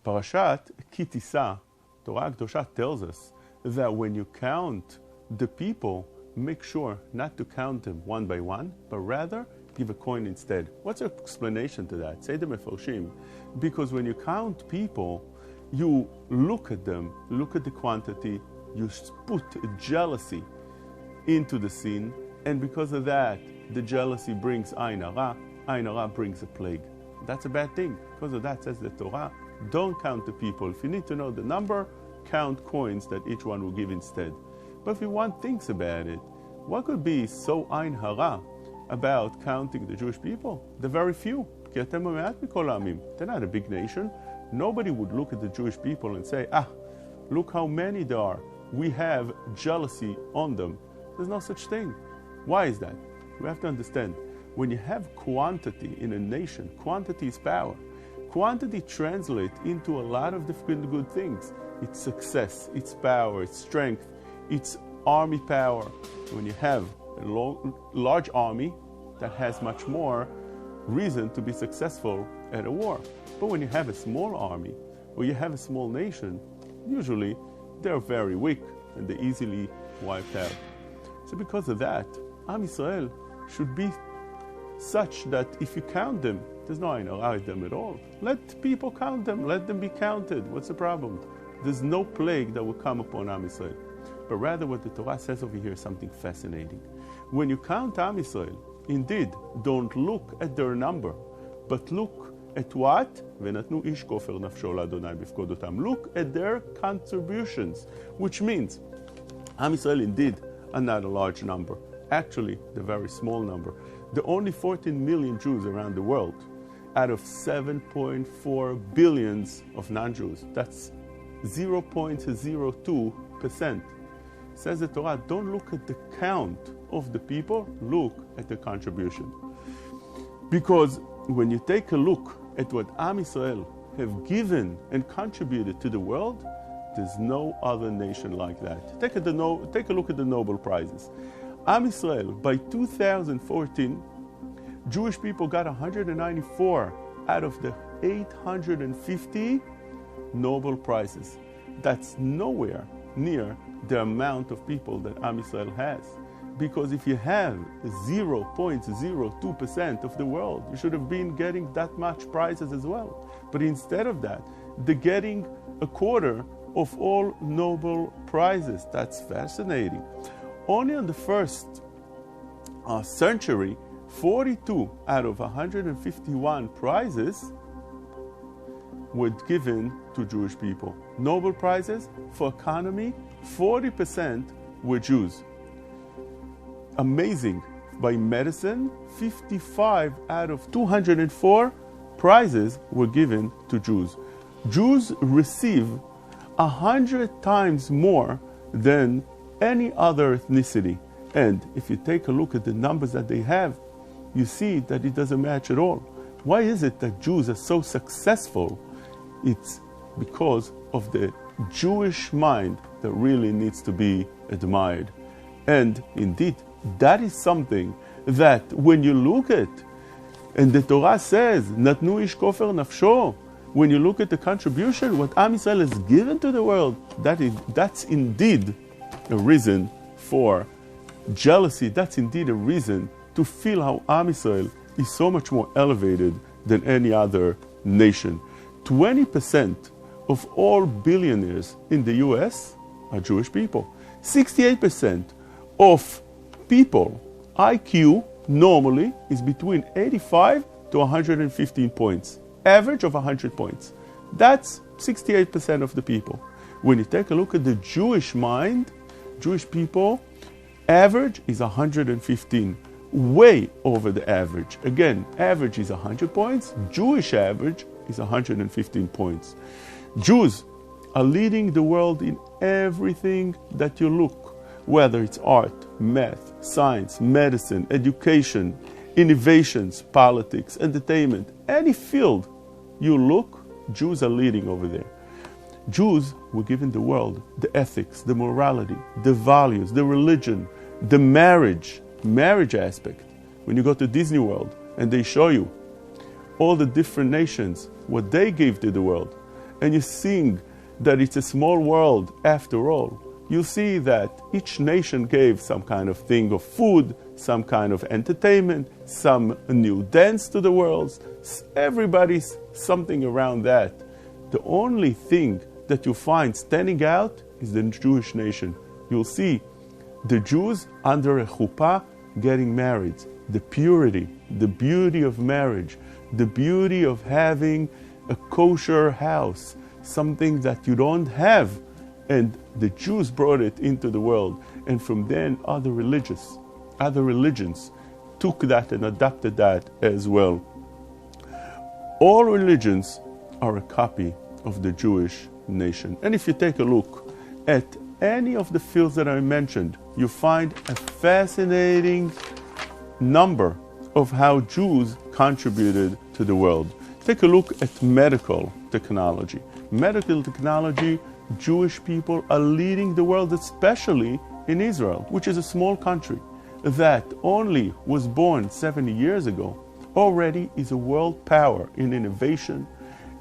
Parashat Ki Tisa, Torah Kedosha tells us that when you count the people, make sure not to count them one by one, but rather give a coin instead. What's the explanation to that? Say the Mefarshim. Because when you count people, you look at them, look at the quantity, you put jealousy into the scene, and because of that, the jealousy brings Ain Hara brings a plague. That's a bad thing. Because of that, says the Torah, don't count the people. If you need to know the number, count coins that each one will give instead. But if one thinks about it, what could be so Ain Hara about counting the Jewish people? They're very few. They're not a big nation. Nobody would look at the Jewish people and say, look how many there are. We have jealousy on them. There's no such thing. Why is that? We have to understand, when you have quantity in a nation, quantity is power. Quantity translates into a lot of different good things. It's success, it's power, it's strength, it's army power. When you have a large army, that has much more reason to be successful at a war. But when you have a small army, or you have a small nation, usually they're very weak and they're easily wiped out. So because of that, Am Yisrael should be such that if you count them, there's no Ain Hara at them at all. Let people count them, let them be counted. What's the problem? There's no plague that will come upon Am Yisrael. But rather what the Torah says over here is something fascinating. When you count Am Yisrael, indeed, don't look at their number, but look at what? Look at their contributions, which means Am Yisrael indeed are not a large number. Actually, they're a very small number. There are only 14 million Jews around the world out of 7.4 billion of non-Jews. That's 0.02%. Says the Torah, don't look at the count of the people, look at the contribution. Because when you take a look at what Am Yisrael have given and contributed to the world, there's no other nation like that. Take a look at the Nobel Prizes. Am Yisrael, by 2014, Jewish people got 194 out of the 850 Nobel Prizes. That's nowhere near the amount of people that Am Yisrael has. Because if you have 0.02% of the world, you should have been getting that much prizes as well. But instead of that, they're getting a quarter of all Nobel Prizes. That's fascinating. Only in the first century, 42 out of 151 prizes were given to Jewish people. Nobel Prizes for economy, 40% were Jews. Amazing. By medicine, 55 out of 204 prizes were given to Jews. Jews receive 100 times more than any other ethnicity. And if you take a look at the numbers that they have, you see that it doesn't match at all. Why is it that Jews are so successful? It's because of the Jewish mind that really needs to be admired. And indeed, that is something that when you look at, and the Torah says, Natnu ish kofer nafsho, when you look at the contribution, what Am Yisrael has given to the world, that's indeed a reason for jealousy. That's indeed a reason to feel how Am Yisrael is so much more elevated than any other nation. 20% of all billionaires in the US are Jewish people. 68% of people, IQ normally is between 85 to 115 points. Average of 100 points. That's 68% of the people. When you take a look at the Jewish mind, Jewish people, average is 115. Way over the average. Again, average is 100 points. Jewish average is 115 points. Jews are leading the world in everything that you look, whether it's art, math, science, medicine, education, innovations, politics, entertainment, any field you look, Jews are leading over there. Jews were given the world, the ethics, the morality, the values, the religion, the marriage aspect. When you go to Disney World and they show you all the different nations, what they gave to the world, and you sing that it's a small world after all, you'll see that each nation gave some kind of thing of food, some kind of entertainment, some new dance to the world. Everybody's something around that. The only thing that you find standing out is the Jewish nation. You'll see the Jews under a chuppah getting married. The purity, the beauty of marriage, the beauty of having a kosher house, something that you don't have. And the Jews brought it into the world. And from then other religions took that and adopted that as well. All religions are a copy of the Jewish nation. And if you take a look at any of the fields that I mentioned, you find a fascinating number of how Jews contributed to the world. Take a look at medical technology. Medical technology, Jewish people are leading the world, especially in Israel, which is a small country that only was born 70 years ago, already is a world power in innovation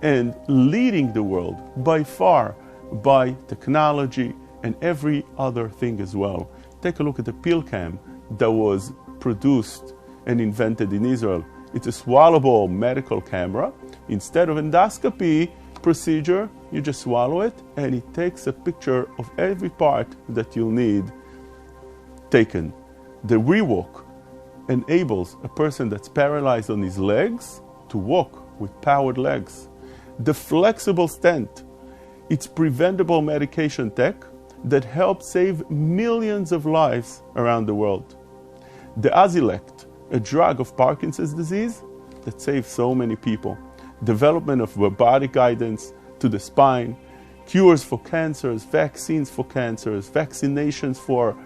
and leading the world by far by technology and every other thing as well. Take a look at the PillCam that was produced and invented in Israel. It's a swallowable medical camera. Instead of endoscopy procedure, you just swallow it and it takes a picture of every part that you'll need taken. The ReWalk enables a person that's paralyzed on his legs to walk with powered legs. The flexible stent, it's preventable medication tech that helps save millions of lives around the world. The Azilect, a drug of Parkinson's disease that saves so many people. Development of robotic guidance to the spine, cures for cancers, vaccines for cancers, vaccinations for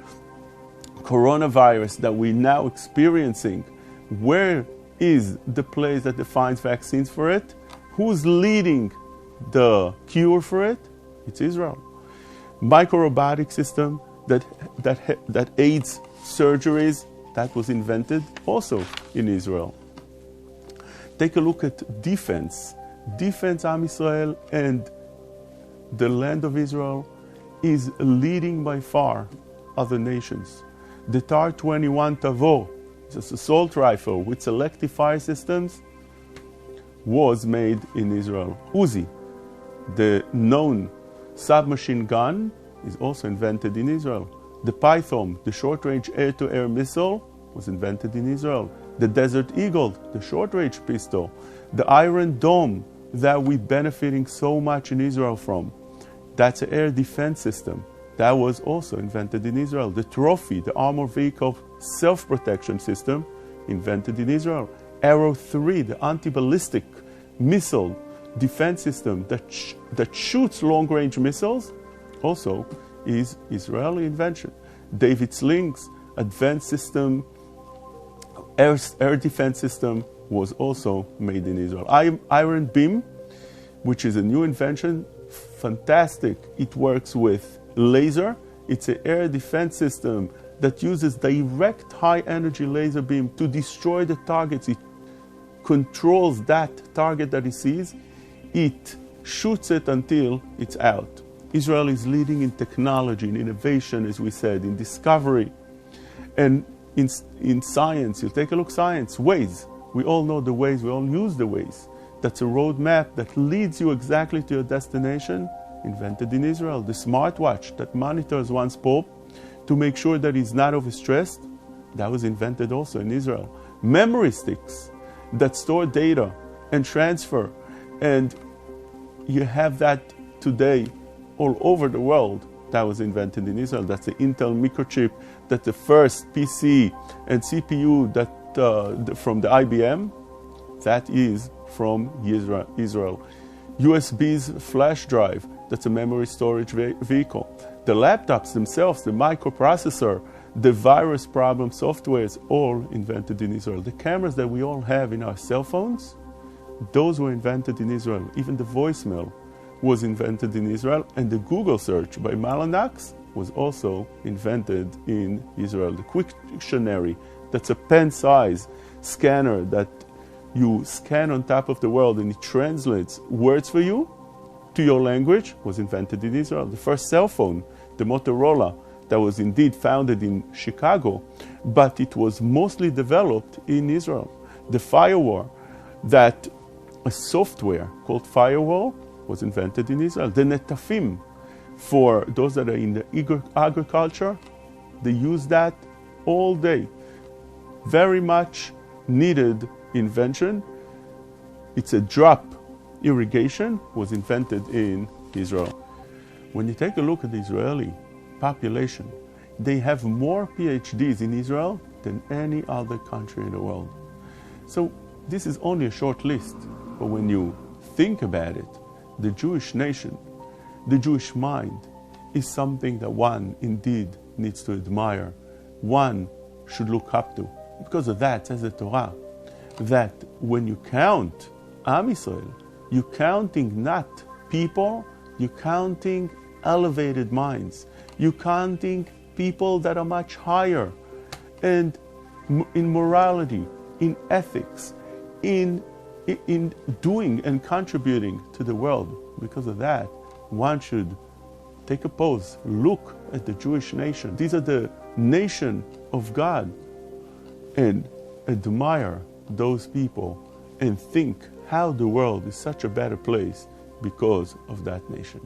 coronavirus that we're now experiencing. Where is the place that defines vaccines for it? Who's leading the cure for it? It's Israel. Microrobotic system that aids surgeries, that was invented also in Israel. Take a look at defense. Defense, Am Yisrael and the land of Israel is leading by far other nations. The TAR-21 Tavor, it's an assault rifle with selective fire systems, was made in Israel. Uzi, the known submachine gun, is also invented in Israel. The Python, the short-range air-to-air missile, was invented in Israel. The Desert Eagle, the short-range pistol. The Iron Dome that we're benefiting so much in Israel from, that's an air defense system. That was also invented in Israel. The Trophy, the armored vehicle self-protection system, invented in Israel. Arrow 3, the anti-ballistic missile defense system that shoots long-range missiles, also is Israeli invention. David Sling's advanced system, air defense system, was also made in Israel. Iron Beam, which is a new invention, fantastic. It works with laser. It's an air defense system that uses direct high-energy laser beam to destroy the targets. It controls that target that it sees. It shoots it until it's out. Israel is leading in technology, in innovation, as we said, in discovery. And in science, you take a look at science, Waze. We all know the Waze, we all use the Waze. That's a roadmap that leads you exactly to your destination, invented in Israel. The smartwatch that monitors one's pulse to make sure that he's not overstressed, that was invented also in Israel. Memory sticks that store data and transfer, and you have that today all over the world. That was invented in Israel. That's the Intel microchip, that's the first PC and CPU that from the IBM, that is from Israel. USB's flash drive, that's a memory storage vehicle. The laptops themselves, the microprocessor, the virus problem softwares, all invented in Israel. The cameras that we all have in our cell phones, those were invented in Israel. Even the voicemail was invented in Israel, and the Google search by Mellanox was also invented in Israel. The Quictionary, that's a pen-size scanner that you scan on top of the world and it translates words for you, to your language was invented in Israel. The first cell phone, the Motorola, that was indeed founded in Chicago, but it was mostly developed in Israel. The firewall, that a software called firewall, was invented in Israel. The netafim, for those that are in the agriculture, they use that all day. Very much needed invention. It's a drop irrigation, was invented in Israel. When you take a look at the Israeli population, they have more PhDs in Israel than any other country in the world. So this is only a short list, but when you think about it, the Jewish nation, the Jewish mind, is something that one indeed needs to admire, one should look up to. Because of that, says the Torah, that when you count Am Yisrael, you're counting not people, you're counting elevated minds. You're counting people that are much higher, and in morality, in ethics, in doing and contributing to the world. Because of that, one should take a pause, look at the Jewish nation. These are the nation of God, and admire those people and think how the world is such a better place because of that nation.